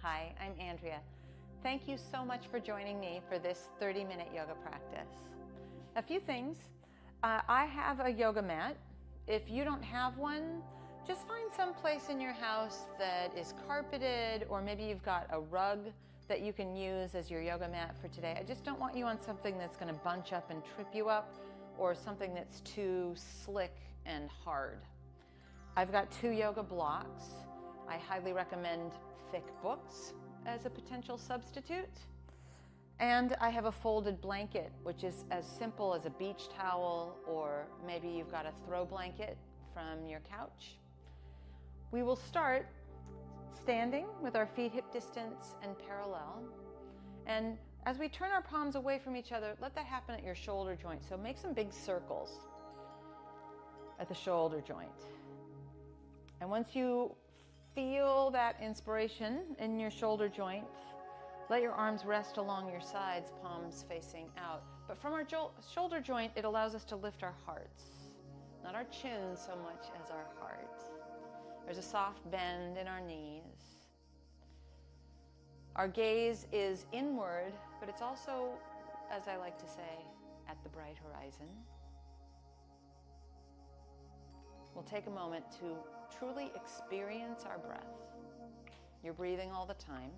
Hi, I'm Andrea. Thank you so much for joining me for this 30-minute yoga practice. A few things. I have a yoga mat. If you don't have one, just find some place in your house that is carpeted, or maybe you've got a rug that you can use as your yoga mat for today. I just don't want you on something that's going to bunch up and trip you up, or something that's too slick and hard. I've got 2 yoga blocks. I highly recommend thick books as a potential substitute. And I have a folded blanket, which is as simple as a beach towel, or maybe you've got a throw blanket from your couch. We will start standing with our feet hip distance and parallel. And as we turn our palms away from each other, let that happen at your shoulder joint. So make some big circles at the shoulder joint. And once you feel that inspiration in your shoulder joint, let your arms rest along your sides, palms facing out. But from our shoulder joint, it allows us to lift our hearts, not our chin so much as our heart. There's a soft bend in our knees. Our gaze is inward, but it's also, as I like to say, at the bright horizon. We'll take a moment to truly experience our breath. You're breathing all the time,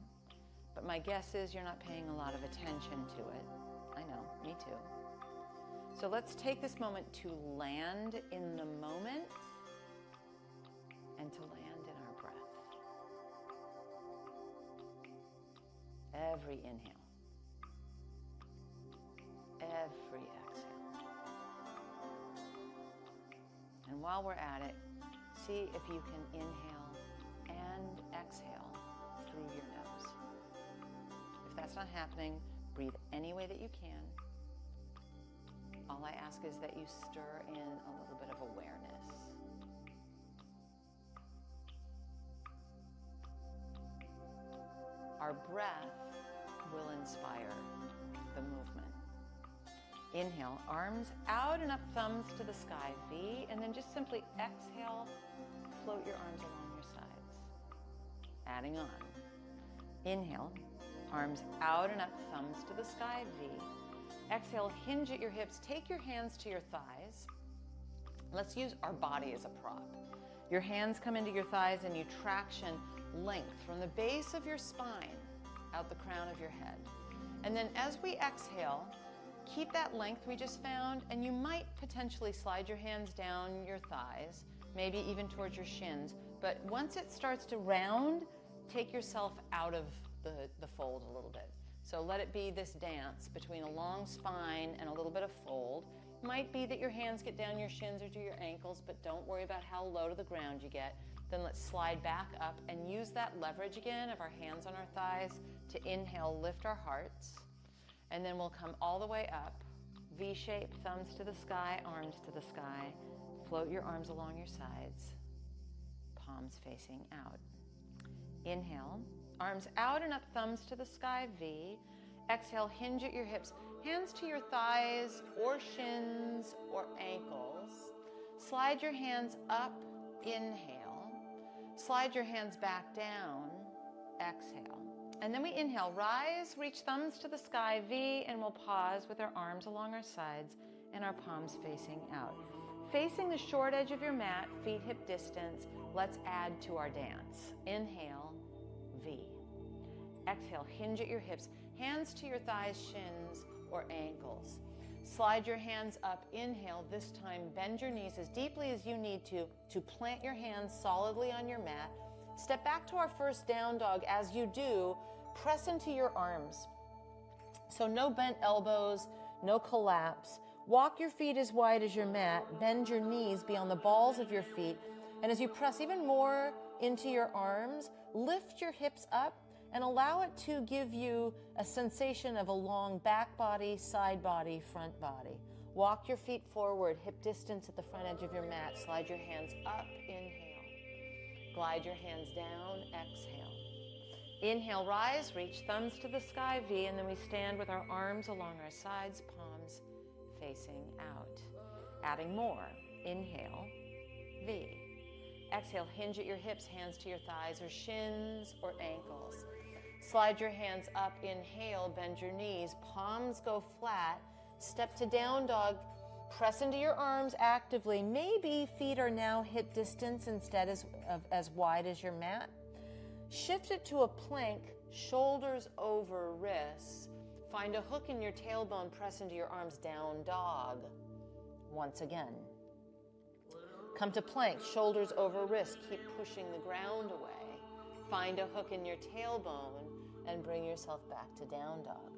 but my guess is you're not paying a lot of attention to it. I know, me too. So let's take this moment to land in the moment and to land in our breath. Every inhale, every exhale. And while we're at it, see if you can inhale and exhale through your nose. If that's not happening, breathe any way that you can. All I ask is that you stir in a little bit of awareness. Our breath will inspire the movement. Inhale, arms out and up, thumbs to the sky, V, and then just simply exhale, float your arms along your sides. Adding on. Inhale, arms out and up, thumbs to the sky, V. Exhale, hinge at your hips, take your hands to your thighs. Let's use our body as a prop. Your hands come into your thighs and you traction length from the base of your spine out the crown of your head. And then as we exhale, keep that length we just found, and you might potentially slide your hands down your thighs, maybe even towards your shins. But once it starts to round, take yourself out of the fold a little bit. So let it be this dance between a long spine and a little bit of fold. Might be that your hands get down your shins or to your ankles, but don't worry about how low to the ground you get. Then let's slide back up and use that leverage again of our hands on our thighs to inhale, lift our hearts. And then we'll come all the way up, V-shape, thumbs to the sky, arms to the sky. Float your arms along your sides, palms facing out. Inhale, arms out and up, thumbs to the sky, V. Exhale, hinge at your hips, hands to your thighs or shins or ankles. Slide your hands up, inhale. Slide your hands back down, exhale. And then we inhale, rise, reach thumbs to the sky, V, and we'll pause with our arms along our sides and our palms facing out. Facing the short edge of your mat, feet hip distance, let's add to our dance. Inhale, V. Exhale, hinge at your hips, hands to your thighs, shins, or ankles. Slide your hands up, inhale, this time bend your knees as deeply as you need to plant your hands solidly on your mat. Step back to our first down dog. As you do, press into your arms. So no bent elbows, no collapse. Walk your feet as wide as your mat. Bend your knees beyond the balls of your feet. And as you press even more into your arms, lift your hips up and allow it to give you a sensation of a long back body, side body, front body. Walk your feet forward, hip distance at the front edge of your mat. Slide your hands up, inhale. Glide your hands down, exhale. Inhale, rise, reach thumbs to the sky, V, and then we stand with our arms along our sides, palms facing out. Adding more. Inhale, V. Exhale, hinge at your hips, hands to your thighs or shins or ankles. Slide your hands up, inhale, bend your knees, palms go flat, step to down dog, press into your arms actively. Maybe feet are now hip distance instead of as wide as your mat. Shift it to a plank, shoulders over wrists. Find a hook in your tailbone, press into your arms, down dog. Once again. Come to plank, shoulders over wrists, keep pushing the ground away. Find a hook in your tailbone and bring yourself back to down dog.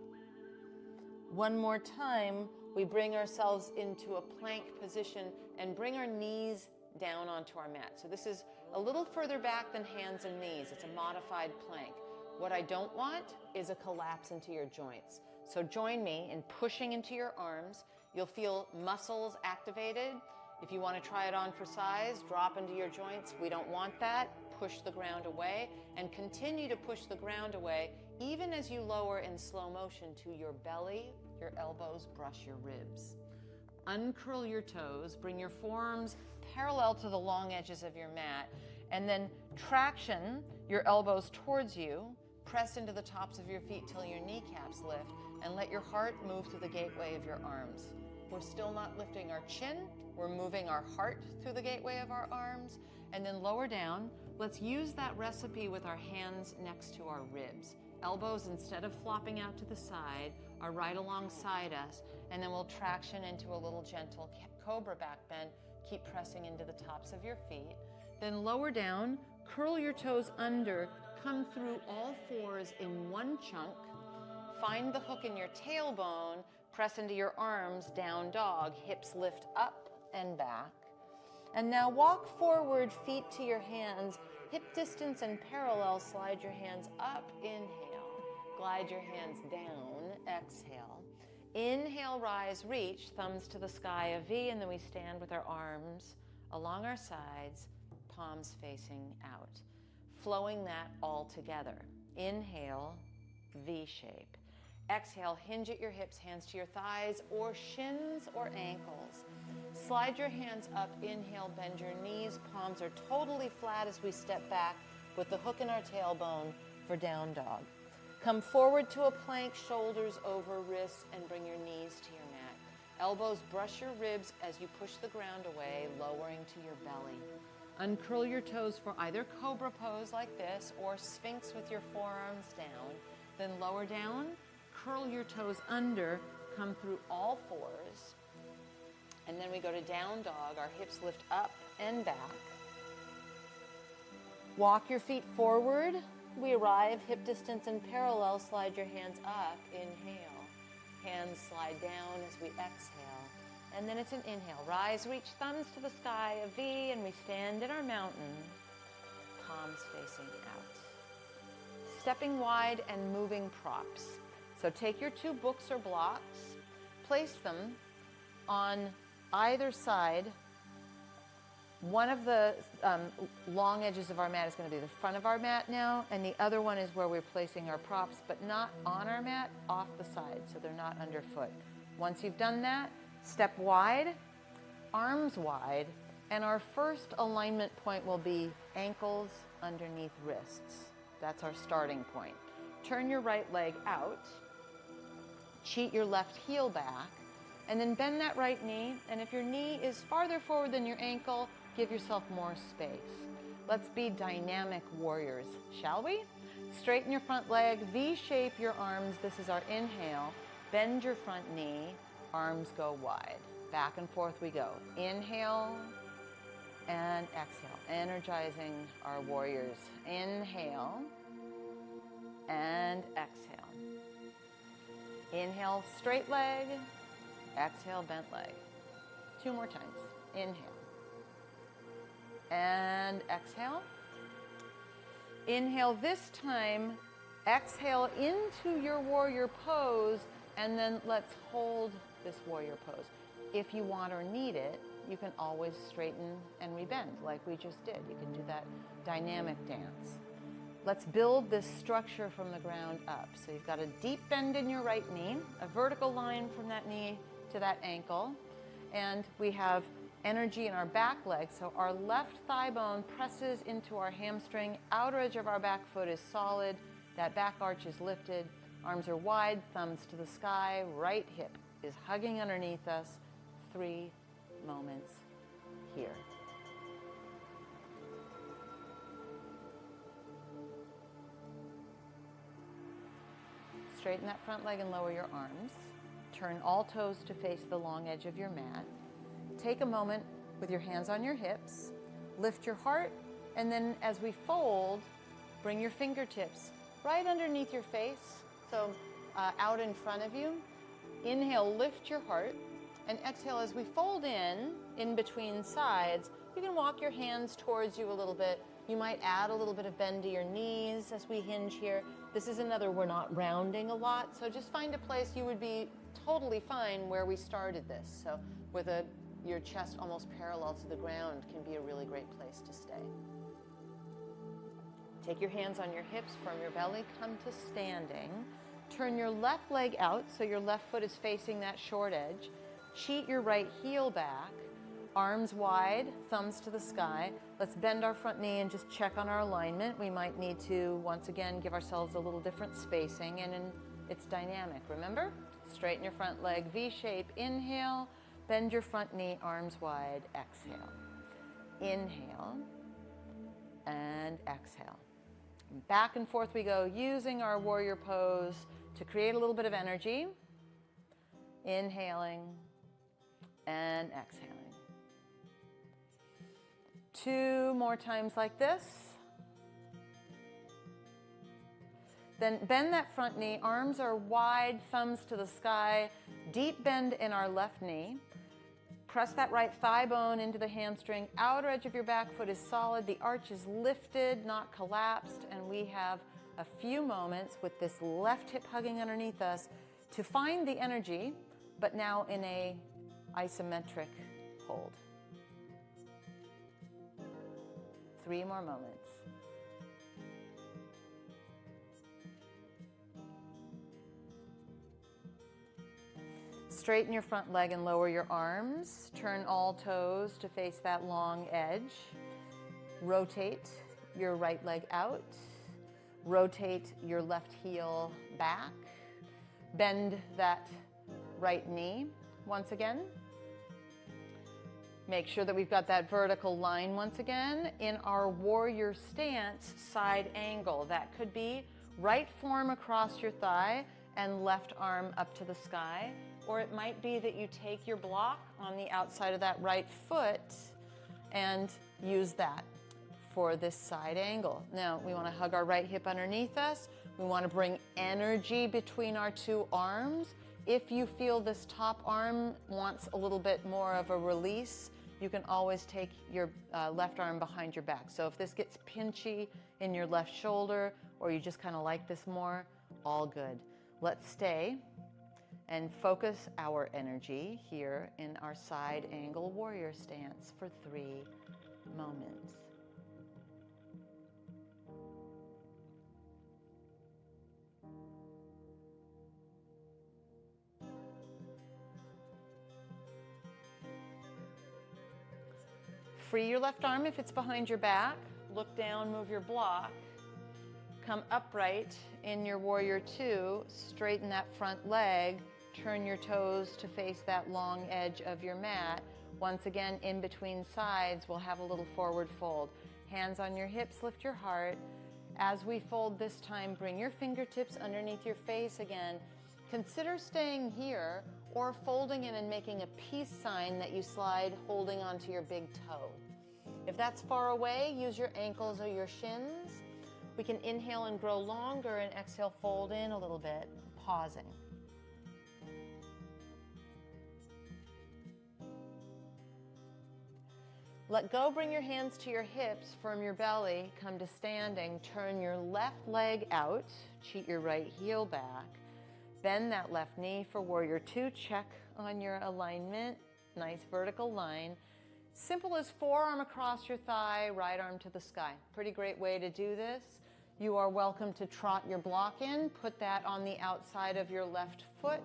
One more time, we bring ourselves into a plank position and bring our knees down onto our mat. So this is a little further back than hands and knees. It's a modified plank. What I don't want is a collapse into your joints. So join me in pushing into your arms. You'll feel muscles activated. If you want to try it on for size, drop into your joints. We don't want that. Push the ground away and continue to push the ground away even as you lower in slow motion to your belly, your elbows brush your ribs. Uncurl your toes, bring your forearms parallel to the long edges of your mat, and then traction your elbows towards you, press into the tops of your feet till your kneecaps lift, and let your heart move through the gateway of your arms. We're still not lifting our chin, we're moving our heart through the gateway of our arms, and then lower down. Let's use that recipe with our hands next to our ribs. Elbows, instead of flopping out to the side, are right alongside us, and then we'll traction into a little gentle cobra back bend. Keep pressing into the tops of your feet. Then lower down, curl your toes under, come through all fours in one chunk. Find the hook in your tailbone, press into your arms, down dog, hips lift up and back. And now walk forward, feet to your hands, hip distance and parallel, slide your hands up, inhale. Glide your hands down, exhale. Inhale, rise, reach, thumbs to the sky, a V, and then we stand with our arms along our sides, palms facing out. Flowing that all together. Inhale, V shape. Exhale, hinge at your hips, hands to your thighs or shins or ankles. Slide your hands up, inhale, bend your knees, palms are totally flat as we step back with the hook in our tailbone for down dog. Come forward to a plank, shoulders over wrists, and bring your knees to your mat. Elbows brush your ribs as you push the ground away, lowering to your belly. Uncurl your toes for either cobra pose like this or sphinx with your forearms down. Then lower down, curl your toes under, come through all fours. And then we go to down dog, our hips lift up and back. Walk your feet forward. We arrive hip distance and parallel, slide your hands up, inhale. Hands slide down as we exhale. And then it's an inhale. Rise, reach, thumbs to the sky, a V, and we stand in our mountain, palms facing out. Stepping wide and moving props. So take your two books or blocks, place them on either side. One of the long edges of our mat is going to be the front of our mat now, and the other one is where we're placing our props, but not on our mat, off the side, so they're not underfoot. Once you've done that, step wide, arms wide, and our first alignment point will be ankles underneath wrists. That's our starting point. Turn your right leg out, cheat your left heel back, and then bend that right knee, and if your knee is farther forward than your ankle, give yourself more space. Let's be dynamic warriors, shall we? Straighten your front leg, V-shape your arms. This is our inhale. Bend your front knee, arms go wide. Back and forth we go. Inhale and exhale, energizing our warriors. Inhale and exhale. Inhale, straight leg. Exhale, bent leg. Two more times. Inhale. And exhale. Inhale this time. Exhale into your warrior pose. And then let's hold this warrior pose. If you want or need it, you can always straighten and rebend like we just did. You can do that dynamic dance. Let's build this structure from the ground up. So you've got a deep bend in your right knee, a vertical line from that knee to that ankle, and we have energy in our back leg. So our left thigh bone presses into our hamstring, outer edge of our back foot is solid, That back arch is lifted, arms are wide, thumbs to the sky, right hip is hugging underneath us. 3 moments here. Straighten that front leg and lower your arms. Turn all toes to face the long edge of your mat. Take a moment with your hands on your hips. Lift your heart, and then as we fold, bring your fingertips right underneath your face, so out in front of you. Inhale, lift your heart, and exhale as we fold in between sides. You can walk your hands towards you a little bit. You might add a little bit of bend to your knees as we hinge here. This is another, we're not rounding a lot, so just find a place you would be totally fine where we started this. So with your chest almost parallel to the ground can be a really great place to stay. Take your hands on your hips from your belly, come to standing. Turn your left leg out so your left foot is facing that short edge. Cheat your right heel back, arms wide, thumbs to the sky. Let's bend our front knee and just check on our alignment. We might need to, once again, give ourselves a little different spacing, and it's dynamic, remember? Straighten your front leg, V-shape, inhale, bend your front knee, arms wide, exhale. Inhale, and exhale. Back and forth we go, using our warrior pose to create a little bit of energy. Inhaling and exhaling. 2 more times like this. Then bend that front knee, arms are wide, thumbs to the sky, deep bend in our left knee. Press that right thigh bone into the hamstring. Outer edge of your back foot is solid. The arch is lifted, not collapsed. And we have a few moments with this left hip hugging underneath us to find the energy, but now in a isometric hold. 3 more moments. Straighten your front leg and lower your arms. Turn all toes to face that long edge. Rotate your right leg out. Rotate your left heel back. Bend that right knee once again. Make sure that we've got that vertical line once again in our warrior stance side angle. That could be right forearm across your thigh and left arm up to the sky. Or it might be that you take your block on the outside of that right foot and use that for this side angle. Now, we want to hug our right hip underneath us. We want to bring energy between our 2 arms. If you feel this top arm wants a little bit more of a release, you can always take your left arm behind your back. So if this gets pinchy in your left shoulder, or you just kind of like this more, all good. Let's stay and focus our energy here in our side angle warrior stance for 3 moments. Free your left arm if it's behind your back. Look down, move your block. Come upright in your warrior 2. Straighten that front leg. Turn your toes to face that long edge of your mat. Once again, in between sides, we'll have a little forward fold. Hands on your hips, lift your heart. As we fold this time, bring your fingertips underneath your face again. Consider staying here or folding in and making a peace sign that you slide holding onto your big toe. If that's far away, use your ankles or your shins. We can inhale and grow longer and exhale, fold in a little bit, pausing. Let go, bring your hands to your hips, firm your belly, come to standing, turn your left leg out, cheat your right heel back, bend that left knee for warrior 2, check on your alignment, nice vertical line. Simple as forearm across your thigh, right arm to the sky. Pretty great way to do this. You are welcome to trot your block in, put that on the outside of your left foot,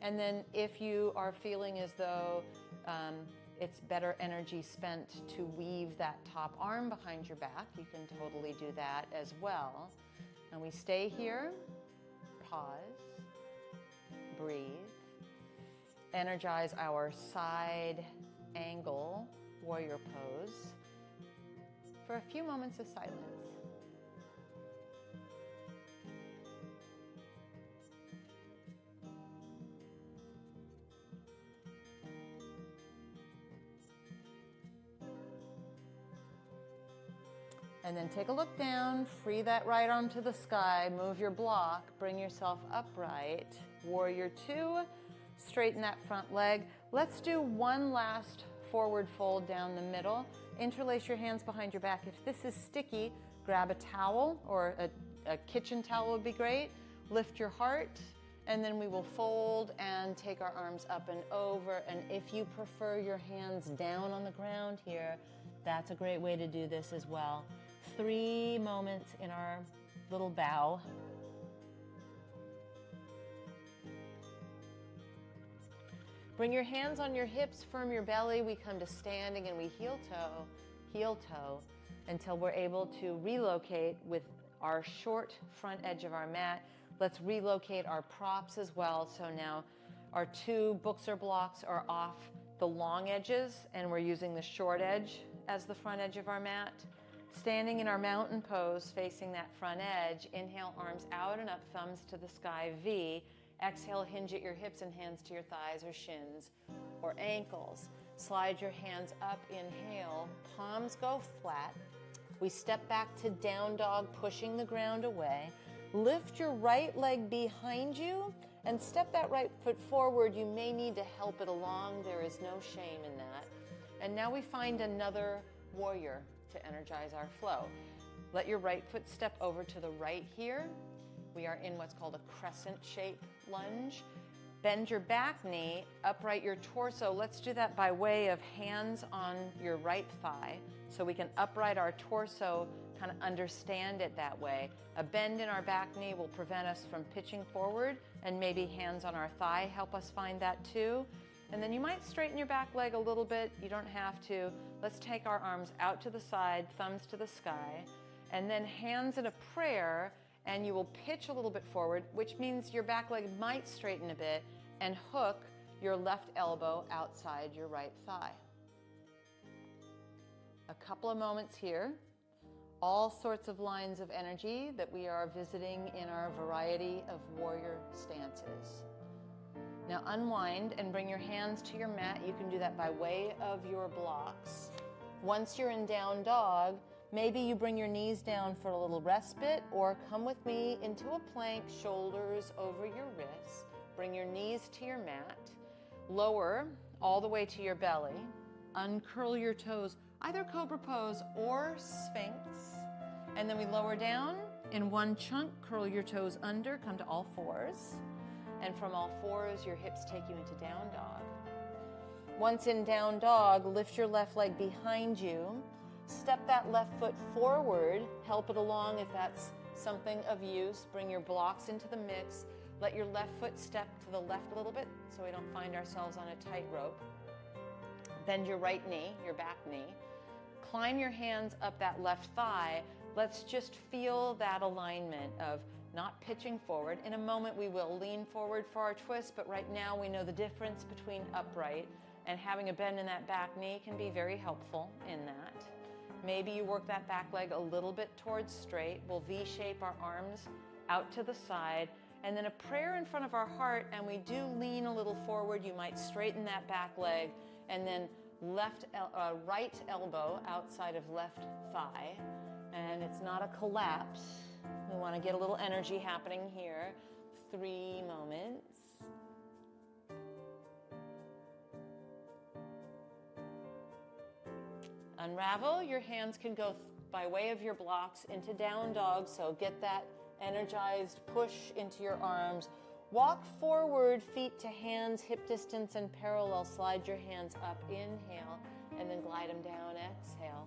and then if you are feeling as though it's better energy spent to weave that top arm behind your back, you can totally do that as well. And we stay here, pause, breathe, energize our side angle warrior pose for a few moments of silence. And then take a look down, free that right arm to the sky, move your block, bring yourself upright. Warrior two, straighten that front leg. Let's do one last forward fold down the middle. Interlace your hands behind your back. If this is sticky, grab a towel, or a kitchen towel would be great. Lift your heart, and then we will fold and take our arms up and over. And if you prefer your hands down on the ground here, that's a great way to do this as well. 3 moments in our little bow. Bring your hands on your hips, firm your belly. We come to standing and we heel toe, until we're able to relocate with our short front edge of our mat. Let's relocate our props as well. So now our 2 bolster blocks are off the long edges and we're using the short edge as the front edge of our mat. Standing in our mountain pose, facing that front edge. Inhale, arms out and up, thumbs to the sky, V. Exhale, hinge at your hips and hands to your thighs or shins or ankles. Slide your hands up, inhale, palms go flat. We step back to down dog, pushing the ground away. Lift your right leg behind you and step that right foot forward. You may need to help it along. There is no shame in that. And now we find another warrior to energize our flow. Let your right foot step over to the right here. We are in what's called a crescent shape lunge. Bend your back knee, upright your torso. Let's do that by way of hands on your right thigh so we can upright our torso, kind of understand it that way. A bend in our back knee will prevent us from pitching forward, and maybe hands on our thigh help us find that too. And then you might straighten your back leg a little bit. You don't have to. Let's take our arms out to the side, thumbs to the sky, and then hands in a prayer, and you will pitch a little bit forward, which means your back leg might straighten a bit, and hook your left elbow outside your right thigh. A couple of moments here. All sorts of lines of energy that we are visiting in our variety of warrior stances. Now unwind and bring your hands to your mat. You can do that by way of your blocks. Once you're in down dog, maybe you bring your knees down for a little respite, or come with me into a plank, shoulders over your wrists. Bring your knees to your mat. Lower all the way to your belly. Uncurl your toes, either cobra pose or sphinx. And then we lower down in one chunk, curl your toes under, come to all fours. And from all fours, your hips take you into down dog. Once in down dog, lift your left leg behind you. Step that left foot forward. Help it along if that's something of use. Bring your blocks into the mix. Let your left foot step to the left a little bit so we don't find ourselves on a tightrope. Bend your right knee, your back knee. Climb your hands up that left thigh. Let's just feel that alignment of not pitching forward. In a moment we will lean forward for our twist, but right now we know the difference between upright and having a bend in that back knee can be very helpful in that. Maybe you work that back leg a little bit towards straight. We'll V-shape our arms out to the side, and then a prayer in front of our heart, and we do lean a little forward. You might straighten that back leg, and then right elbow outside of left thigh, and it's not a collapse. We want to get a little energy happening here. 3 moments. Unravel. Your hands can go by way of your blocks into down dog, so get that energized push into your arms. Walk forward, feet to hands, hip distance and parallel. Slide your hands up, inhale, and then glide them down, exhale.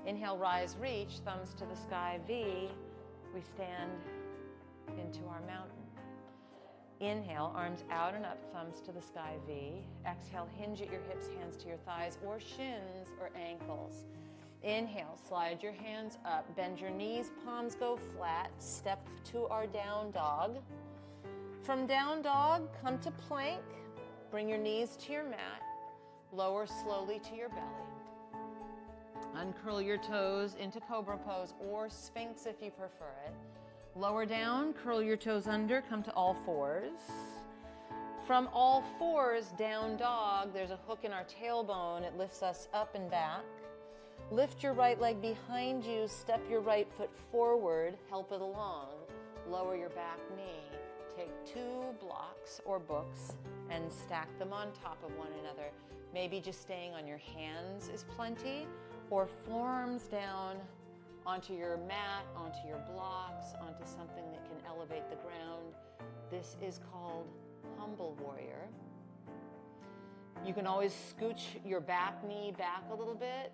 Inhale, rise, reach, thumbs to the sky, V. We stand into our mountain. Inhale, arms out and up, thumbs to the sky, V. Exhale, hinge at your hips, hands to your thighs or shins or ankles. Inhale, slide your hands up, bend your knees, palms go flat, step to our down dog. From down dog, come to plank, bring your knees to your mat, lower slowly to your belly. Uncurl your toes into cobra pose or sphinx if you prefer it. Lower down, curl your toes under, come to all fours. From all fours, down dog, there's a hook in our tailbone. It lifts us up and back. Lift your right leg behind you, step your right foot forward, help it along. Lower your back knee. Take 2 blocks or books and stack them on top of one another. Maybe just staying on your hands is plenty, or forearms down onto your mat, onto your blocks, onto something that can elevate the ground. This is called humble warrior. You can always scooch your back knee back a little bit.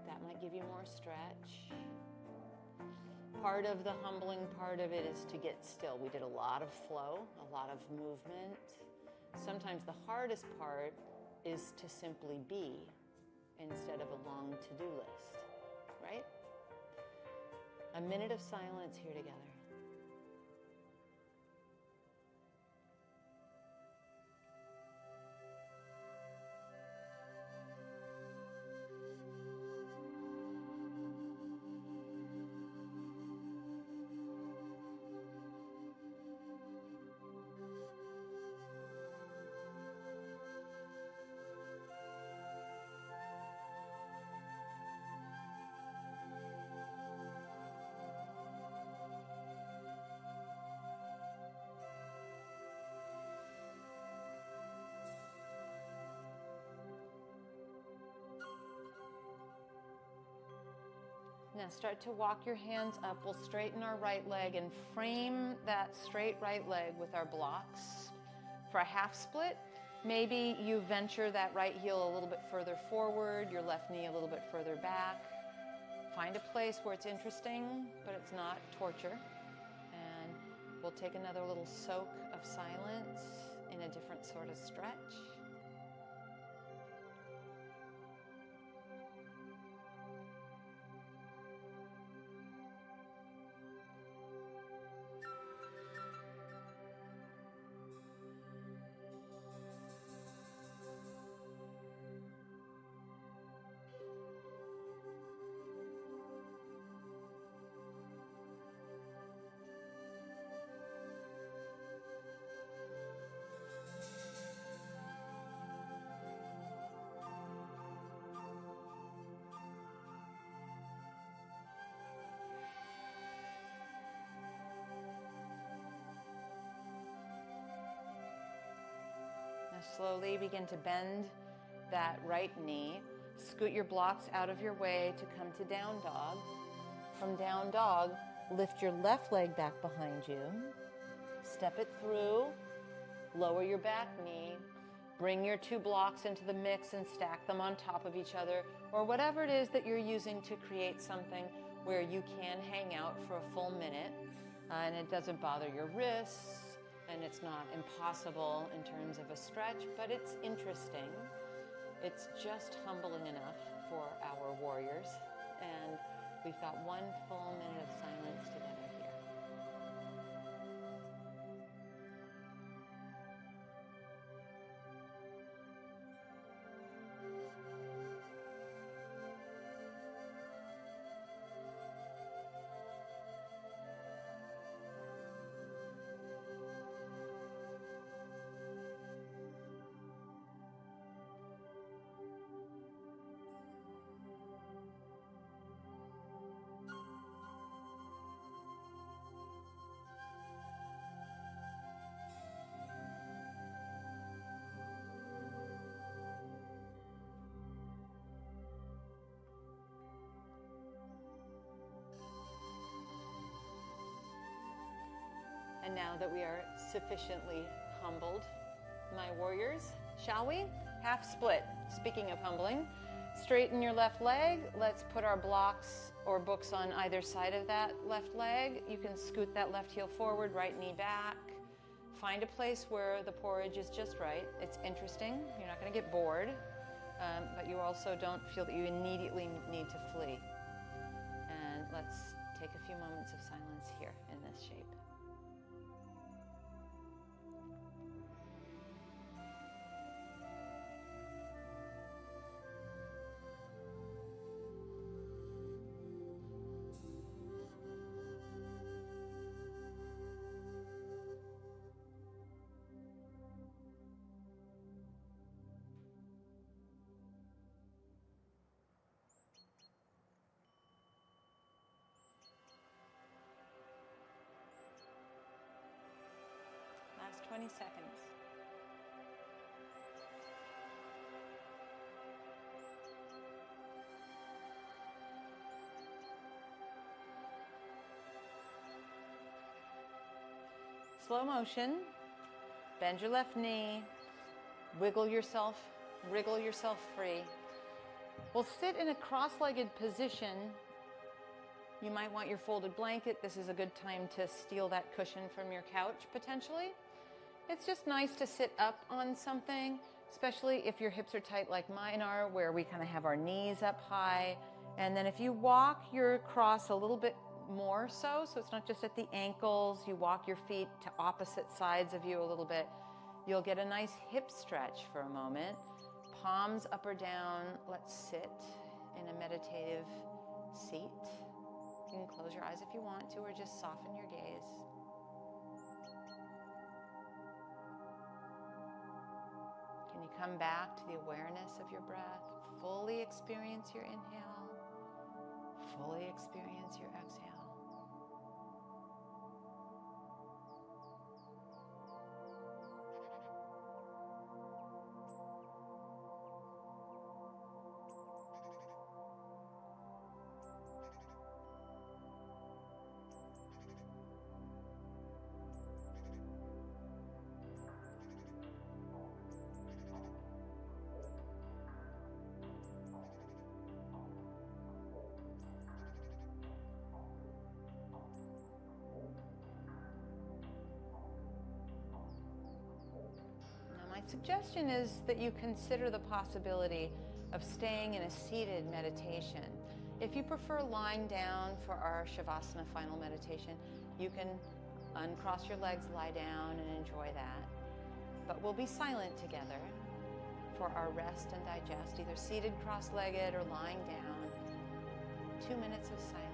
That might give you more stretch. Part of the humbling part of it is to get still. We did a lot of flow, a lot of movement. Sometimes the hardest part is to simply be instead of a long to-do list, right? A minute of silence here together. Now start to walk your hands up. We'll straighten our right leg and frame that straight right leg with our blocks. For a half split, maybe you venture that right heel a little bit further forward, your left knee a little bit further back. Find a place where it's interesting, but it's not torture. And we'll take another little soak of silence in a different sort of stretch. Slowly begin to bend that right knee. Scoot your blocks out of your way to come to down dog. From down dog, lift your left leg back behind you. Step it through. Lower your back knee. Bring your 2 blocks into the mix and stack them on top of each other, or whatever it is that you're using to create something where you can hang out for a full minute and it doesn't bother your wrists. And it's not impossible in terms of a stretch, but it's interesting. It's just humbling enough for our warriors. And we've got 1 full minute of silence together here. And now that we are sufficiently humbled, my warriors, shall we? Half split. Speaking of humbling, straighten your left leg. Let's put our blocks or books on either side of that left leg. You can scoot that left heel forward, right knee back. Find a place where the porridge is just right. It's interesting. You're not going to get bored. but you also don't feel that you immediately need to flee. And let's take a few moments of silence here in this shape. Last 20 seconds. Slow motion. Bend your left knee. Wiggle yourself, wriggle yourself free. We'll sit in a cross-legged position. You might want your folded blanket. This is a good time to steal that cushion from your couch, potentially. It's just nice to sit up on something, especially if your hips are tight like mine are, where we kind of have our knees up high. And then if you walk your cross a little bit more so it's not just at the ankles, you walk your feet to opposite sides of you a little bit, you'll get a nice hip stretch for a moment. Palms up or down. Let's sit in a meditative seat. You can close your eyes if you want to, or just soften your gaze. Can you come back to the awareness of your breath? Fully experience your inhale. Fully experience your exhale. My suggestion is that you consider the possibility of staying in a seated meditation. If you prefer lying down for our Shavasana final meditation, you can uncross your legs, lie down, and enjoy that. But we'll be silent together for our rest and digest, either seated cross-legged or lying down. 2 minutes of silence.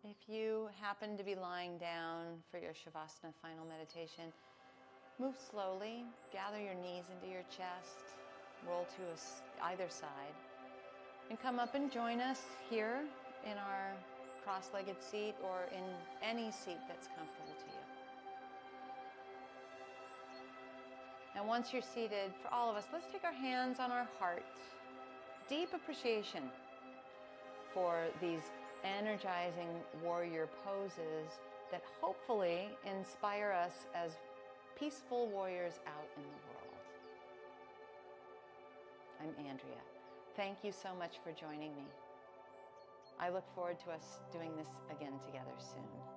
If you happen to be lying down for your Shavasana final meditation, move slowly, gather your knees into your chest, roll to either side, and come up and join us here in our cross-legged seat or in any seat that's comfortable to you. And once you're seated, for all of us, let's take our hands on our heart. Deep appreciation for these energizing warrior poses that hopefully inspire us as peaceful warriors out in the world. I'm Andrea. Thank you so much for joining me. I look forward to us doing this again together soon.